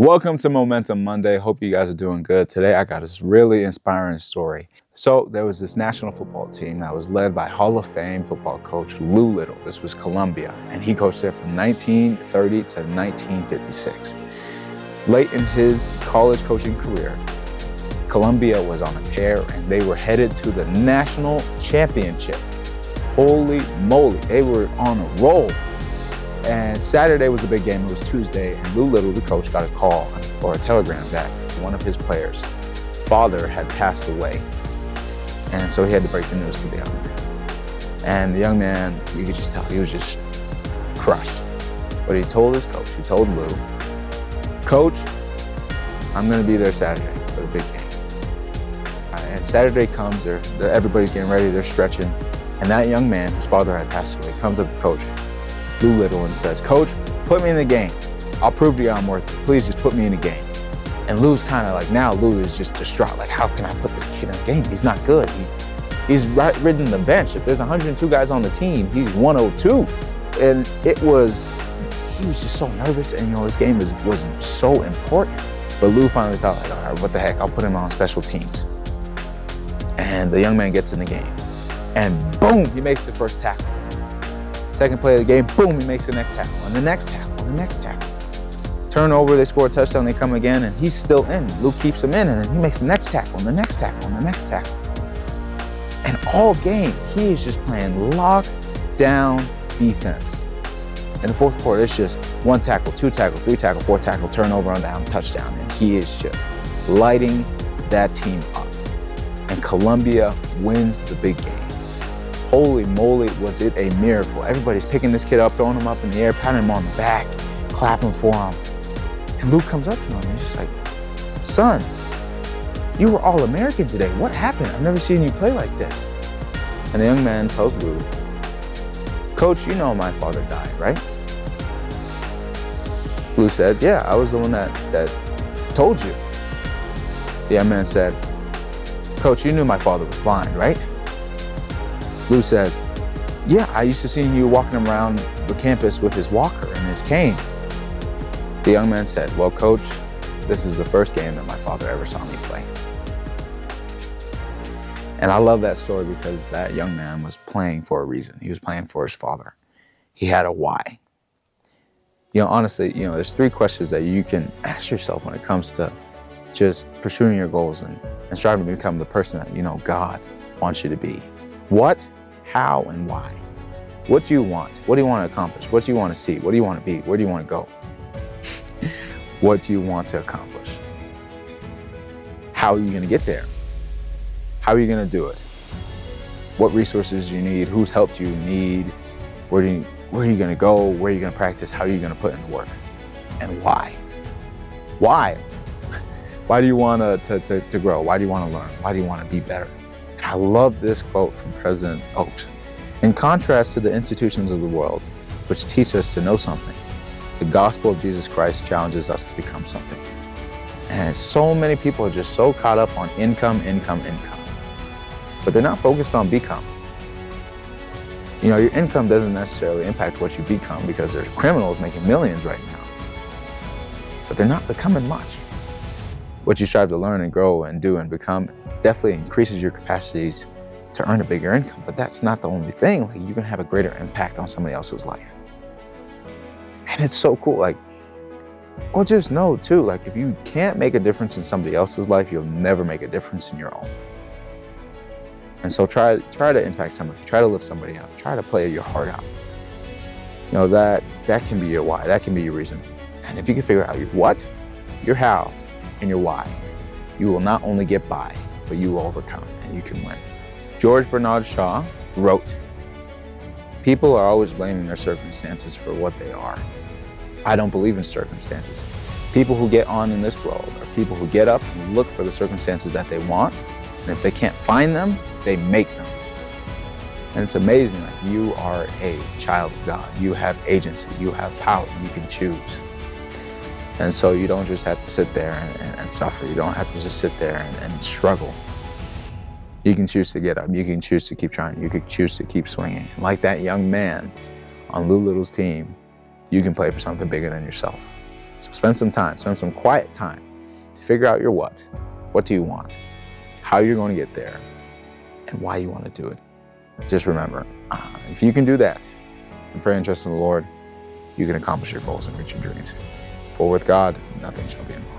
Welcome to Momentum Monday. Hope you guys are doing good. Today I got this really inspiring story. So there was this national football team that was led by Hall of Fame football coach Lou Little. This was Columbia, and he coached there from 1930 to 1956. Late in his college coaching career, Columbia was on a tear and they were headed to the national championship. Holy moly, they were on a roll. And Saturday was a big game. It was Tuesday, and Lou Little, the coach, got a call or a telegram that one of his players' father had passed away. And so he had to break the news to the young man. And the young man, you could just tell, he was just crushed. But he told his coach, he told Lou, "Coach, I'm gonna be there Saturday for the big game." And Saturday comes, everybody's getting ready, they're stretching. And that young man, whose father had passed away, comes up to Coach Lou Little and says, "Coach, put me in the game. I'll prove to you I'm worth it. Please just put me in the game." And Lou's kind of like, now Lou is just distraught. Like, how can I put this kid in the game? He's not good. He's ridden the bench. If there's 102 guys on the team, he's 102. And he was just so nervous, and his game was so important. But Lou finally thought, like, all right, what the heck? I'll put him on special teams. And the young man gets in the game. And boom, he makes the first tackle. Second play of the game, boom, he makes the next tackle, and the next tackle, and the next tackle. Turnover, they score a touchdown, they come again, and he's still in. Luke keeps him in, and then he makes the next tackle, and the next tackle, and the next tackle. And all game, he is just playing lockdown defense. In the fourth quarter, it's just one tackle, two tackle, three tackle, four tackle, turnover on down, touchdown, and he is just lighting that team up. And Columbia wins the big game. Holy moly, was it a miracle. Everybody's picking this kid up, throwing him up in the air, patting him on the back, clapping for him. And Luke comes up to him and he's just like, "Son, you were All-American today. What happened? I've never seen you play like this." And the young man tells Lou, "Coach, you know my father died, right?" Lou said, "Yeah, I was the one that told you." The young man said, "Coach, you knew my father was blind, right?" Lou says, "Yeah, I used to see you walking around the campus with his walker and his cane." The young man said, "Well, Coach, this is the first game that my father ever saw me play." And I love that story because that young man was playing for a reason. He was playing for his father. He had a why. Honestly, there's three questions that you can ask yourself when it comes to just pursuing your goals and striving to become the person that God wants you to be. What, how, and why? What do you want? What do you want to accomplish? What do you want to see? What do you want to be? Where do you want to go? What do you want to accomplish? How are you going to get there? How are you going to do it? What resources do you need? Whose help do you need? Where are you going to go? Where are you going to practice? How are you going to put in the work? And why? Why? Why do you want to grow? Why do you want to learn? Why do you want to be better? I love this quote from President Oaks. "In contrast to the institutions of the world, which teach us to know something, the gospel of Jesus Christ challenges us to become something." And so many people are just so caught up on income. But they're not focused on become. Your income doesn't necessarily impact what you become because there's criminals making millions right now. But they're not becoming much. What you strive to learn and grow and do and become definitely increases your capacities to earn a bigger income, but that's not the only thing. You can have a greater impact on somebody else's life. And it's so cool. Just know too, if you can't make a difference in somebody else's life, you'll never make a difference in your own. And so try to impact somebody, try to lift somebody up, try to play your heart out. That can be your why, that can be your reason. And if you can figure out your what, your how, and your why, you will not only get by, but you will overcome and you can win. George Bernard Shaw wrote, "People are always blaming their circumstances for what they are. I don't believe in circumstances. People who get on in this world are people who get up and look for the circumstances that they want, and if they can't find them, they make them." And it's amazing, you are a child of God. You have agency, you have power, you can choose. And so you don't just have to sit there and suffer. You don't have to just sit there and struggle. You can choose to get up. You can choose to keep trying. You can choose to keep swinging. Like that young man on Lou Little's team, you can play for something bigger than yourself. So spend some time, spend some quiet time to figure out your what. What do you want? How you're going to get there, and why you want to do it. Just remember, if you can do that and pray and trust in the Lord, you can accomplish your goals and reach your dreams. For with God, nothing shall be impossible.